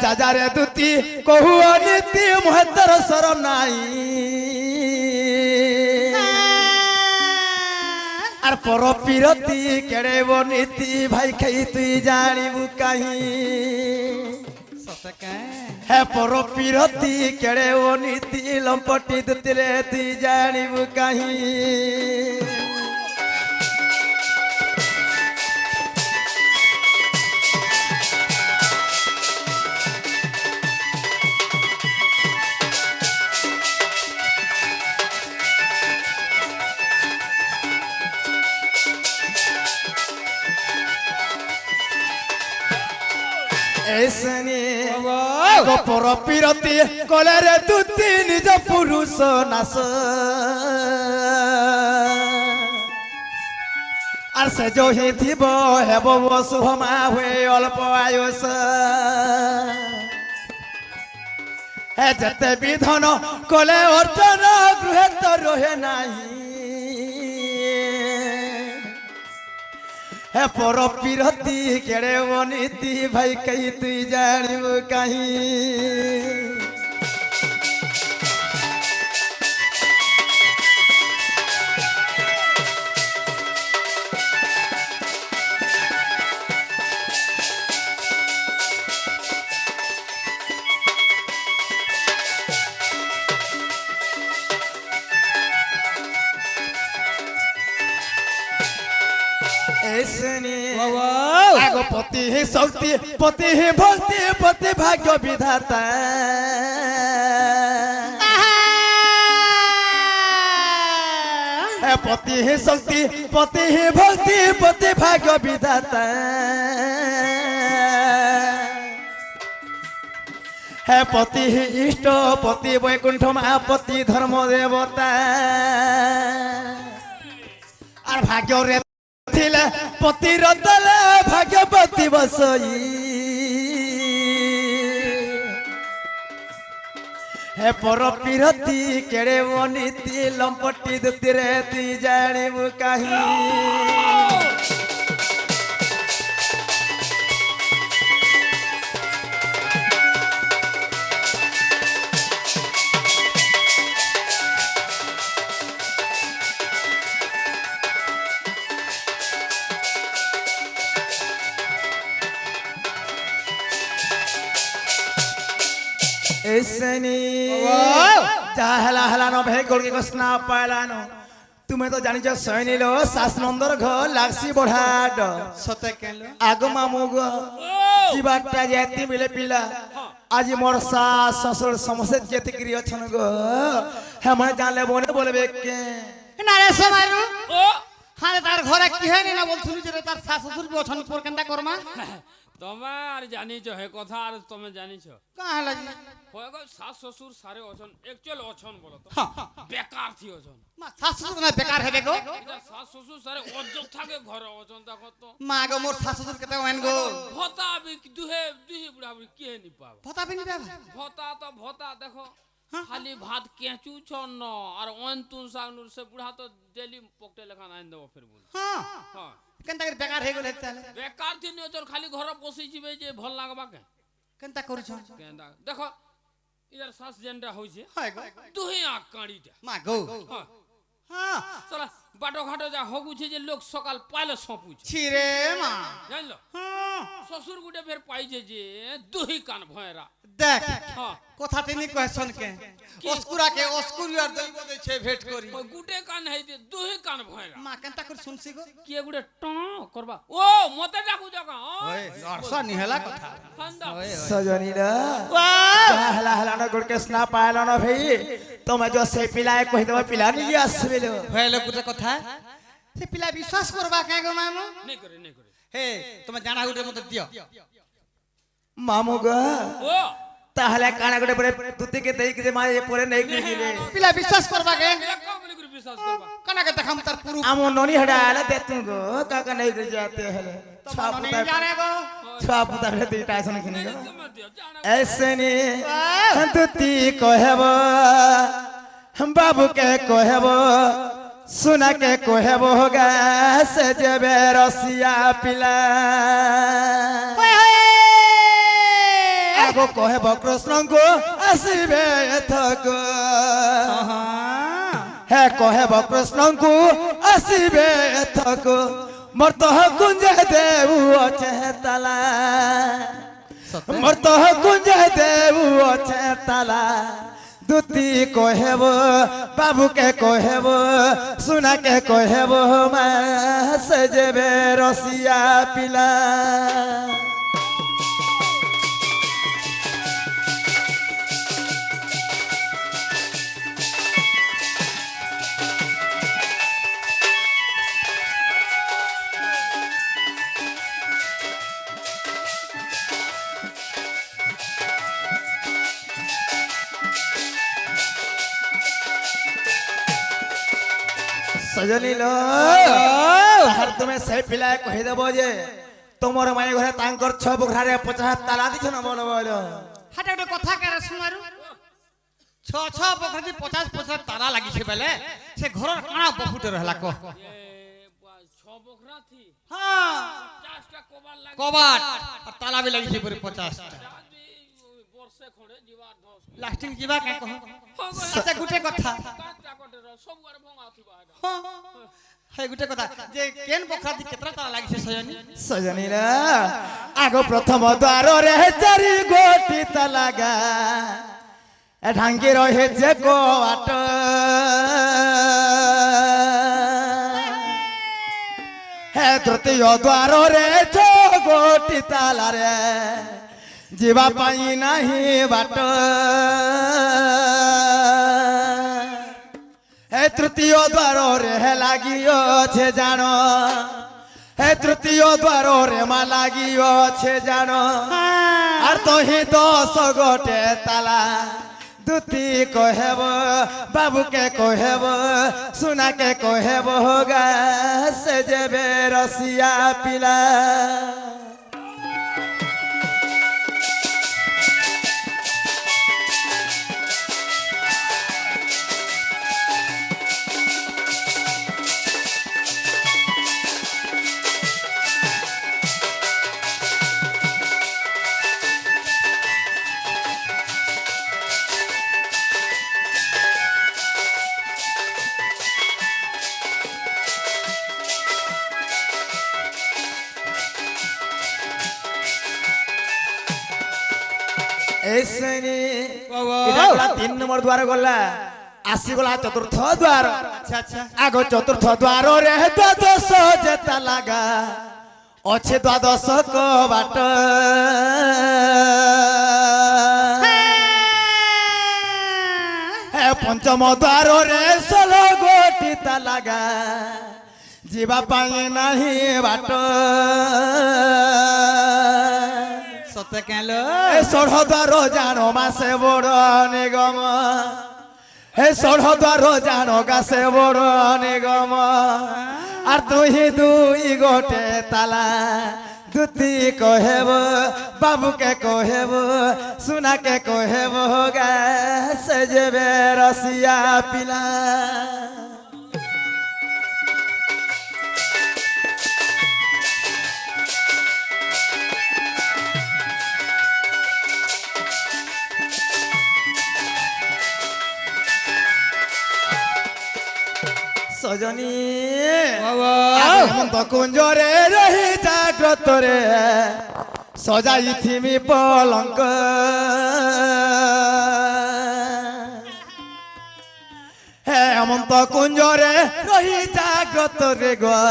যাজারে দুতি কহু অনীতি মহেতর সর নাই আর পর পিরতি কেড়েব নীতি ভাই খাই তুই জানিবু কাহি হে পর পিরতি কেড়েব নীতি লম্পটি দুতিরে তুই জানিবু কাহি পর পিরতি কলেরে দুতি নিজ পুরুষ নাশ আর সে যহি থিব হেব শুভমা হয়ে অল্প আয়ুষ হে যেতে বিধন কলে অর্জন গৃহে তো রহে নাহি হে পর পিরতি কেড়ে অনীতি ভাই কই তুই জানিবু কাহি पति ही शक्ति पति ही भक्ति पति भाग्य विधाता पति ही शक्ति पति ही भक्ति पति भाग्य विधाता है पति ही इष्ट पति वैकुंठ महापति धर्म देवता और भाग्य रे पति रतल भाग्यवती बसई हे पर पिरती केड़े अनीति लंपटी दुतिरे ती जानिबु काहि ऐसनी हला हला नो भाई गोल के स्ना पालानो तुम्हें तो जानी जो सैनी लो सास नंदर घर लागसी बढ़ाड सते केलो आगो मामुग जीवाटा जेती मिले पिला आज मोर सास ससुर समस्त जेती क्रिय छन गो हम जानले बोने बोलबे के ना रे समारू ओ हां तार घरे की है नी ना बोलथुनी जे तार सास ससुर भी छन पर केंदा करमा तुम्हार जानी जो है कथा और तुम जानी छो कहां लगी होएगो सास ससुर सारे ओछन एक्चुअल ओछन बोलो तो बेकार थी ओछन मा सास ससुर ना बेकार हेबे गो इधर सास ससुर सारे ओजो थाके घर ओछन देखो तो मा गो मोर सास ससुर केते ओन गो भोता भी दुहे बुढ़ा बुढ़ी के नि पाबा भोता भी नि पाबा भोता देखो खाली भात केचू छन न और ओन तू सागनुर से बुढ़ा तो डेली पकटे लखा आइन देबो फिर बोल हां हां केनता कर बेकार हे गेले ताले बेकार थी ने ओजन खाली घर बसी जिबे जे भल लागबा के केनता करू छ केनता देखो इधर सास जेंडा होई छे हाय गो दुहे आ काडीटा मा गो हां हां चला बाटो घाटो जा होगु छे जे लोग सकाल पाइले सपु छे छिरे मा जान लो हां ससुर गुडे फेर पाई जे दुही कान भयरा देख हां কথা তিনি কয়ছন কে অস্কুরা কে অস্কুরিয়ার দইব দে ছে ভেট করি ওই গুটে কান হাই দে দুহি কান ভয়রা মা কেনতা করে শুনছি গো কি গুডে ট করবা ও মতে ডাকু জাগা ওই নরসা নিহেলা কথা ফান্দা सजनीला हला हला न गुड़ के स्ना पायला न भाई तुम जो से पिलाए कहि देबो पिला नि आसबेलो হইলে কুতে কথা সে পিলা বিশ্বাস করবা কে গো মামু नहीं करे হে তুমি জানা গুটে মতে দিও मामू गो ओ তাহলে কানা গটে পরে তুতি কে দেই কে মায়ে পরে নাই গিলে পিলা বিশ্বাস করবা কে का बोले गुरु विश्वास करबा কানা কে দেখাম তার পুরু আমো ননি হডালা দেতু गो काका नहीं गिर जाते हले তোমার नहीं जाने गो छापुता रे तीटा सन खिनी गो मत दियो जाना ऐसे नी तुती कहबो हम बाबू के कहबो सुना के कहबो होगा से जबे रसिया पिला ଆଗ କହିବ କୃଷ୍ଣଙ୍କୁ ଆସିବେ ଏଥକ ହେ କହିବ କୃଷ୍ଣଙ୍କୁ ଆସିବେ ଏଥକ ମୋର ତ କୁଞ୍ଜ ଦେବୁ ଅଛେ ତାଲା ମୋର ତ କୁଞ୍ଜ ଦେବୁ ଅଛେ ତାଲା দুতি কহেব বাবুকে কহেব সোনাকে কহেব মা সে যাবে রসিয়া পিলা সজনী লো আর তুমি সেই পিলায় কহি দেব যে তোমার মাই ঘরে তাঙ্কর ছ বখরারে 50 তালা দিছ না বলো বলো হাতে একটা কথা কে শুনারু ছ ছ বখরি 50 তালা লাগিছে বেলে সে ঘরর কানা বহুত রহলা কহ ছ বখরা থি হ্যাঁ 50টা কবার লাগে কবাট আর তালা বি লাগিছে পরে 50 টা বর্ষে খড়ে জিবার ধস লাস্টিং জিবা কে কহ আচ্ছা গুটে কথা কাটা কটে সব আর ভঙা থিবা এটা হে গুটে কথা যে কেন বখরা দি কেতরা তালা লাগিছে সজনী সজনী রা আগ প্রথম দ্বার রে চারি গোটি তালাগা এ ঢাঙ্গি রহে যে কোয়াট হে তৃতীয় দ্বার রে ছ গোটি তালা রে ଯିବା ପାଇଁ ନାହିଁ ବାଟ ହେ ତୃତୀୟ ଦ୍ୱାରରେ ଲାଗିଅଛେ ଜାଣ ହେ ତୃତୀୟ ଦ୍ୱାରରେ ମା ଲାଗିଅଛେ ଜାଣ আর তোহি 10 গোটে তালা দুতি কহেব বাবুকে কহেব সোনাকে কহেব গা সে যাবে রসিয়া পিলা এসনি এটা গলা 3 নম্বর দ্বার গলা আসি গলা চতুর্থ দ্বার আচ্ছা আচ্ছা আগ চতুর্থ দ্বার রে দ্বাদশ যেতা লাগা অছে দ্বাদশ কবাট হে পঞ্চম দ্বার রে 16 গোটি তালাগা ଯିବା ପାଇଁ ନାହିଁ ବାଟ সতে কেলো এ ষড় দ্বার জান মাসে বড় নিগম হে ষড় দ্বার জান গাছে বড় নিগম আর দুই গোটে তালা দুতি কহেব বাবুকে কহেব সোনাকে কহেব গা সে যাবে রসিয়া পিলা সজনী হেমন্ত কুঞ্জরে রহি জাগ্রত রে সজাইথিমি পলঙ্ক হেমন্ত কুঞ্জরে রহি জাগ্রত রে গো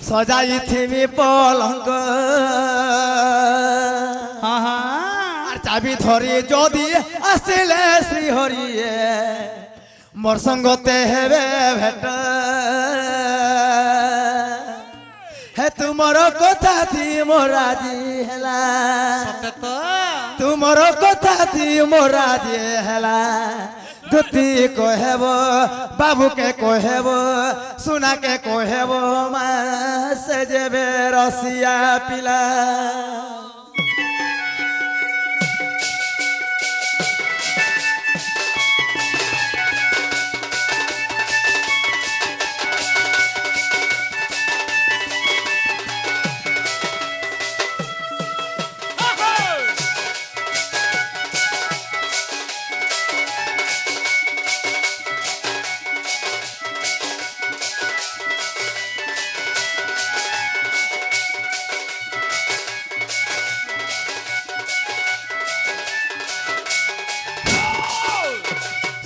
সজাইথিমি পলঙ্ক আর চাবি ধরি যদি আসিলে শ্রীহরিয়ে মোর সঙ্গতে হেবে ভেট হে তুমর কথা দি মোরাজি হেলা সতে তো তুমর কথা দি মোরাজি হেলা দুতি কহেব বাবুকে কহেব সোনাকে কহেব মা সে যাবে রসিয়া পিলা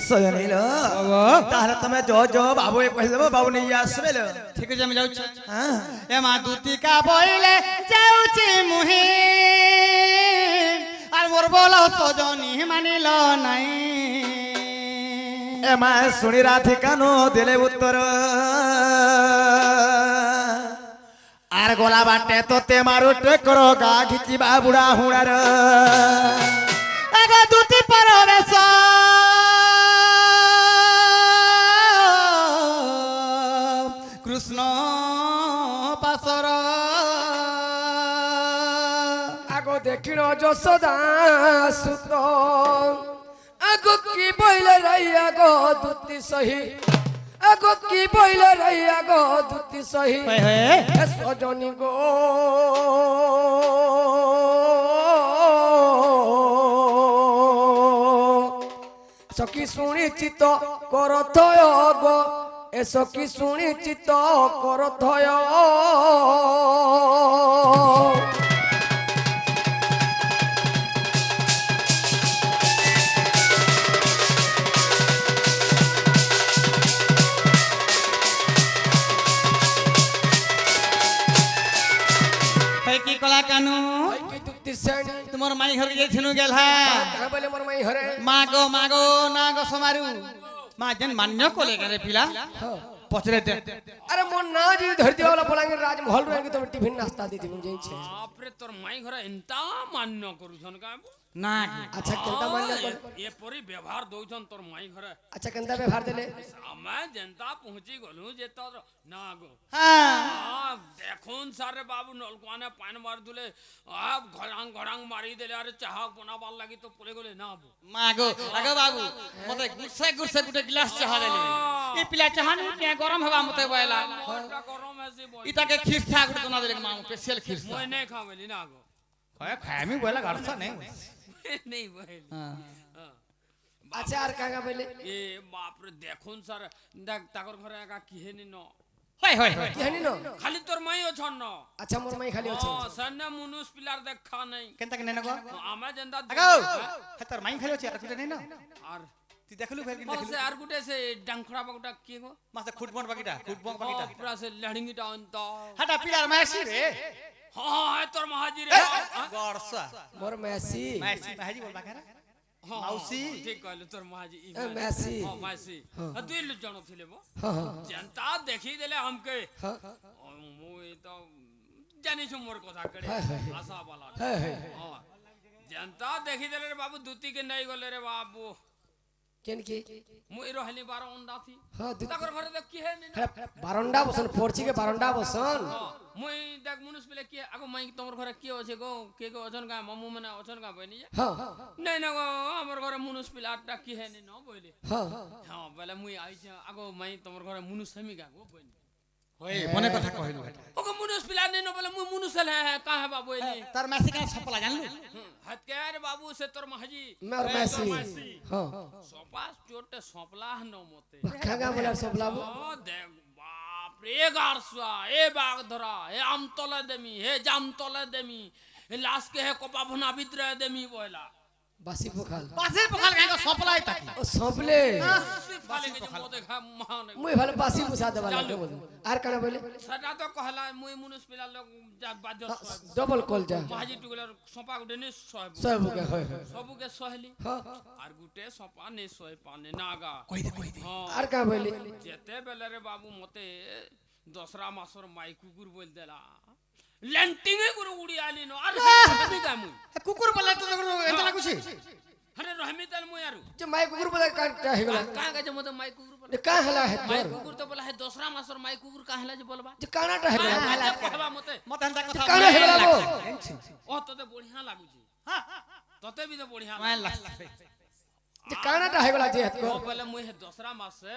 সজনী লো তাহলে তুমি যো বাবু কই দেব বাবু নিয়ে আসবে লো ঠিক আছে আমি যাচ্ছি হ্যাঁ এ মা দুতিকা বইলে যাউছি মুহি আর মোর বল সজনী মানিল নাই এ মা শুনি রাধে কানো দিলে উত্তর আর গোলা বাটে তো তে মারু টেকর গা ঘিচিবা বুড়া হুড়ার আগো দুতি পরবেশ কৃষ্ণ পাশর আগো দেখিল যশোদা সুত আগো কি বইলে রাইয়া গো দুতি সহি আগো কি বইলে রাইয়া গো দুতি সহি এ সজনী গো সখী শুনি চিত করথয় গো এ সখী শুনি চিত করথয় কি কলা কানু কি দুতি শ্রেণী তোমার মাই ঘর গেছিনু গেল হ্যাঁ কাঁ বলে মোর মাই হরে মা গো না গো সমারু মা যেন মান্য কলে গেলে পিলা পছরে দে আরে মোর না যদি ধরতে হলো বলাঙ্গের রাজমহল রে কি তুমি টিফিন নাস্তা দিতে মন যাইছে বাপরে তোর মাই ঘরে এন্তা মান্য করুছন কাম না আচ্ছা কেনতা মান্য করে এ পরি ব্যবহার দউছন তোর মাই ঘরে আচ্ছা কেনতা ব্যবহার দেলে আমি জেনতা পৌঁছি গলু যে তোর না গো হ্যাঁ দেখুন সারে বাবু নলকুয়ানে পান মার দিলে আব ঘড়াং মারি দিলে আরে চাহা বনাবার লাগি তো পড়ে গলে না আবু মা গো আগো বাবু মতে গুরসে গুটে গ্লাস চাহা দেলে এই পিলা চাহা নি কে গরম হবা মতে বয়লা মনটা গরম আছে বই ইতাকে খিরসা গুটে না দিলে মা স্পেশাল খিরসা মই নাই খাবেলি না গো হয় খামি বয়লা গারসা নেই নেই বই আচ্ছা আর কাকা বলে এ বাপরে দেখুন স্যার দেখ তাকর ঘরে একা কি হেনি ন হয় হয় হয় কি হানি ন খালি তোর মাই অছন ন আচ্ছা মোর মাই খালি আছে সান্না মুনুস পিলার দেখা নাই কেনতা কেন গো আমরা জেন্দা আগো হাতার মাই খালি আছে আর কিটা নেই না আর তুই দেখলু ফের কি দেখলু মাসে আর গুটে সে ডাংখড়া বাগুটা কি গো মাসে খুটবন বাকিটা খুটবন বাকিটা পুরা সে লড়িঙ্গিটা অন্ত হাটা পিলার মাসি রে হ্যাঁ তোর মহাজি রে গরসা মোর মেসি মাসি মাহাজি বলবা কেন মাউসি ঠিক কইলে তোর মহাজি এ মেসি হ্যাঁ মাসি দুই জন ছিলে বো হ্যাঁ হ্যাঁ जनता দেখি দিলে हमके হ্যাঁ মুই তো জানিছ মোর কথা করে আশা বালা হ্যাঁ হ্যাঁ হ্যাঁ जनता দেখি দিলে রে বাবু দুতি কে নাই গলে রে বাবু কেন কি মুই রহলি 12 অন্ডা থি হ্যাঁ তাকর ঘরে দেখ কি হে নি বারন্ডা বসন পড়ছি কে বারন্ডা বসন মুই দেখ মনুষ পেলে কি আগো মাই তোমার ঘরে কি আছে গো কে গো অজন গা মামু মানে অজন গা বইনি হ্যাঁ নাই না গো আমার ঘরে মনুষ পেলে আটটা কি হে নি ন বইলে হ্যাঁ হ্যাঁ বলে মুই আইছে আগো মাই তোমার ঘরে মনুষ হেমি গা গো বইনি হয় মনে কথা কইলু ওগো মনুষ পেলে নি ন বলে মুই মনুষ হলে কা হে বাবু বইলি তার মাসি কেন সপলা জানলু হাত কে রে বাবু সে তোর মাহাজি মোর মেসি হ্যাঁ সপাস চোটে সপলা ন মতে কাকা বলে সব লাভ ও দেখ বাপ রে গারসা এ বাগ ধরা এ আমতলা দেমি হে জামতলা দেমি এ লাস্ট কে হে কপা ভনা ভিতরে দেমি বয়লা বাসি পোখাল পাশে পখাল কেন সপলাই তাকি ও সবলে ফালে কে মতে খা মহান মুই ভালো বাসি পুষা দেবা লাগে বলে আর কানা বলে সেটা তো কহলা মুই মুনুস পিলা লোক যা বাজ ডবল কল যা মাহাজি টুকলার সপা গুটে নি সব কে হয় হয় সবুকে সহলি হ্যাঁ আর গুটে সপা নে সয় পানে নাগা কই দে হ্যাঁ আর কানা বলে যেতে বেলে রে বাবু মতে দশরা মাসর মাই কুকুর বল দেলা ল্যান্টিং এ গুরু উড়ি আলি ন আর হেমি গা মুই কুকুর বলে তো এত লাগুছে আরে রহমি তাল মুই আরু যে মাই কুকুর বলে কাটা হে গলা কা গে মতে মাই কুকুর বলে কা হলা হে মাই তোর কুকুর তো বলা হে দশরা মাসর মাই কুকুর কা হেলা যে বলবা যে কানাটা হে গলা কহবা মতে মতে হন্তা কথা কানা হে গলা গো ও তোতে বঢ়িয়া লাগুছি হ্যাঁ তোতে বি তো বঢ়িয়া মাই লাগুছি লাগছে যে কানাটা হে গলা যে হাত ও কর বলে মুই হে দশরা মাসে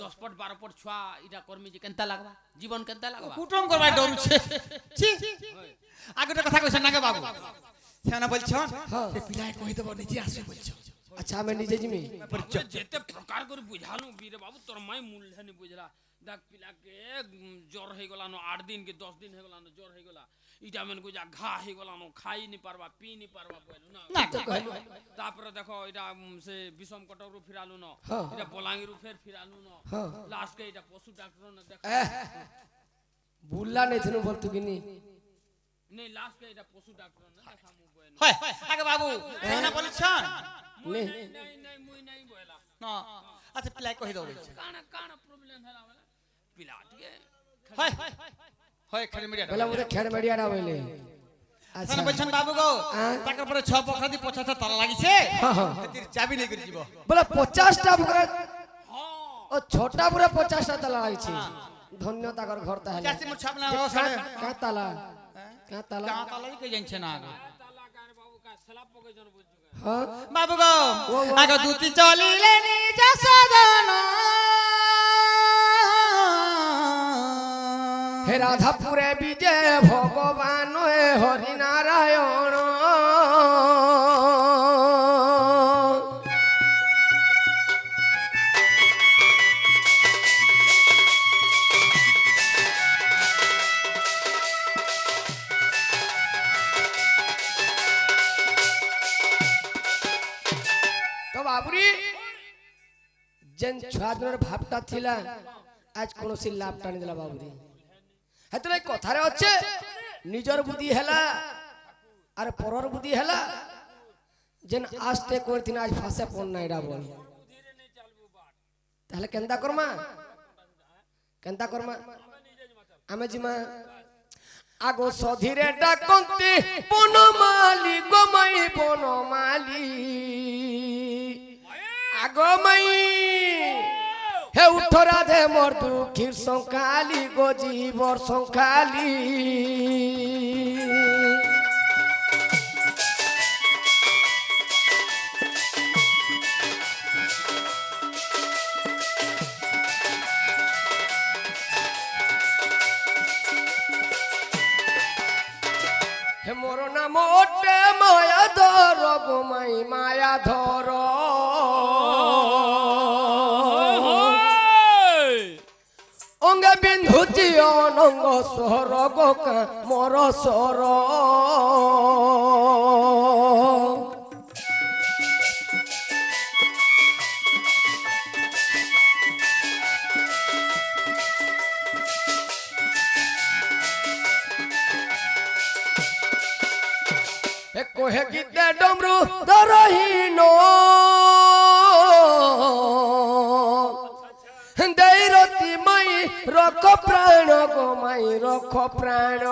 10 পট 12 পট ছুয়া ইটা কর্মী যে কেনতা লাগবা জীবন কেনতা লাগবা কুটুম করবাই ডরুছে ছি আগটা কথা কইছ না গে বাবু সেনা বলছন সে পিলাই কই দেব নিজে আসবে বলছ আচ্ছা আমি নিজে জিমি যেতে প্রকার করে বুঝানো বীরে বাবু তোর মাই মূল্যানি বুঝলা দেখ পিলাকে জ্বর হয়ে গলা ন 8 দিন কি 10 দিন হয়ে গলা ন জ্বর হয়ে গলা ইটা মেনকু যা ঘা হয়ে গলানো খাই নি পারবা পি নি পারবা কইলু না না তারপরে দেখো এটা সে বিষম কটকরু ফিরালু ন হ্যাঁ। এটা বলাঙ্গিরু ফের ফিরালু ন হ্যাঁ। লাস্টে এটা পশু ডাক্তার না দেখো বুল্লা নেই থিনু বলতু কিনি নেই লাস্টে এটা পশু ডাক্তার না দেখামু বইল হয় আগে বাবু না বলিছন নে নাই নাই মুই নাই বইলা না আচ্ছা প্লাই কই দাও বলছে কানা কানা প্রবলেম হেলা বলে পিলা টিকে হয় হয় খালি মিডিয়া বলা বুঝে খেড় মেডিয়াটা বইলে আচ্ছা কেন বলছেন বাবু গো হ্যাঁ। তার পরে 6 পখা দি 50টা তালা লাগিছে হ্যাঁ, হ্যাঁ। এতির চাবি নেই করে দিব বলে 50টা পুরা হ্যাঁ ও ছোটা পুরা 50টা তালা লাগছে ধন্য তাকর ঘর তাহলে চাচি মোর ছাপ না সাড়ে কা তালা কা তালা কা তালা কে জানছে না আগে তালা কার বাবু কা সেলাপ পকে জন বুঝছো হ্যাঁ বাবু গো আগে দুটি চলিলে নিজ সদন হে রাধাপুরে বিজে ভগবান এ হরি নারায়ণ তো বাবুরি যেন ছুয়াদের ভাবটা ଥିଲା আজ কোনসি লাভ টানি দেলা বাবুরি হেতলে কথারে আছে নিজর বুদ্ধি হেলা আর পরর বুদ্ধি হেলা যেন আস্তে করতিন আজ ফাঁসে পড় না এটা বল তাহলে কেনতা করমা আমি জিমা আগো সধীরে ডাকন্তি বনমালি গমাই বনমালি আগো মাই হে উঠ রাধে মোর দুঃখীর সংকালি গো জীবর সংকালি হে মোর নাম ওটে মায়া ধর গো মাই মায়া ধর অঙ্গে বিন্ধুতি অনঙ্গ সর গো মোর সর হে কোহে গীতে ডমরু ধরহীন দেই রতি মাই রখ প্রাণ গো মাই রখ প্রাণ